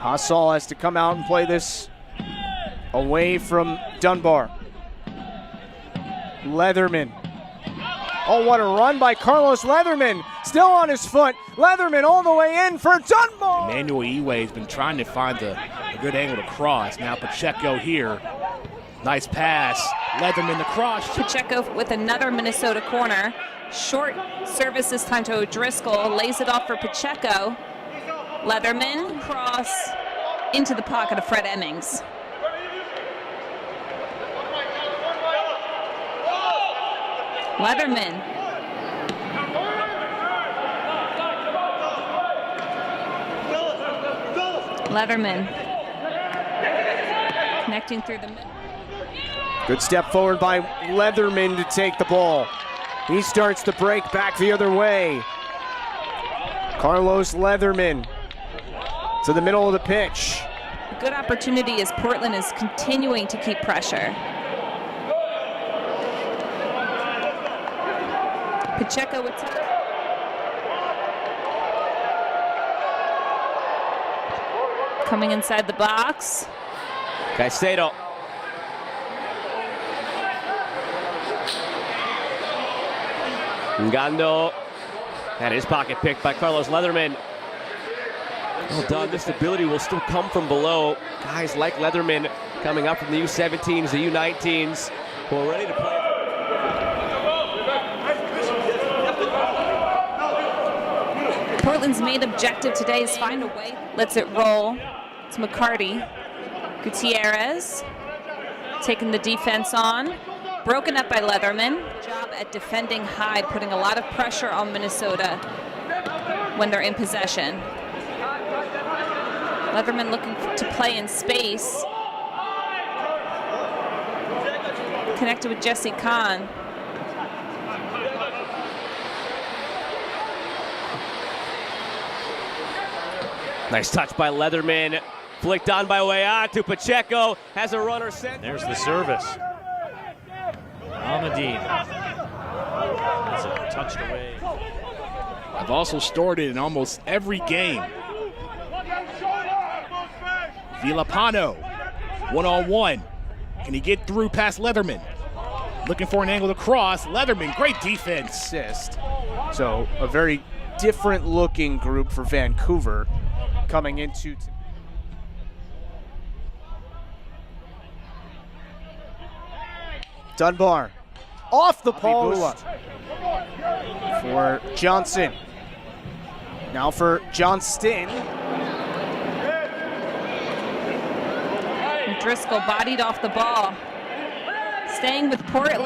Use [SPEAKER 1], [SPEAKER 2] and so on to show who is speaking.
[SPEAKER 1] Hassall has to come out and play this away from Dunbar. Leatherman. Oh, what a run by Carlos Leatherman. Still on his foot. Leatherman all the way in for Dunbar.
[SPEAKER 2] Emmanuel Iwe has been trying to find a good angle to cross. Now Pacheco here. Nice pass. Leatherman the cross.
[SPEAKER 3] Pacheco with another Minnesota corner. Short service this time to O'Driscoll. Lays it off for Pacheco. Leatherman cross into the pocket of Fred Emmings. Leatherman. Leatherman. Connecting through the middle.
[SPEAKER 1] Good step forward by Leatherman to take the ball. He starts to break back the other way. Carlos Leatherman to the middle of the pitch.
[SPEAKER 3] A good opportunity as Portland is continuing to keep pressure. Pacheco with coming inside the box.
[SPEAKER 4] Caicedo. Ngando had his pocket picked by Carlos Leatherman. Well done. This stability will still come from below. Guys like Leatherman coming up from the U17s, the U19s, who are ready to play.
[SPEAKER 3] Portland's main objective today is find a way. Lets it roll. It's McCarty. Gutierrez taking the defense on. Broken up by Leatherman. Job at defending high, putting a lot of pressure on Minnesota when they're in possession. Leatherman looking to play in space. Connected with Jesse Kahn.
[SPEAKER 4] Nice touch by Leatherman. Flicked on by way out to Pacheco. Has a runner sent.
[SPEAKER 5] There's the service. Almadine. Is it touched away?
[SPEAKER 2] I've also stored it in almost every game. Villapano, one-on-one. Can he get through past Leatherman? Looking for an angle to cross. Leatherman, great defense.
[SPEAKER 1] Assist. So a very different looking group for Vancouver coming into Dunbar off the post for Johnson. Now for Johnston.
[SPEAKER 3] Driscoll bodied off the ball. Staying with Portland.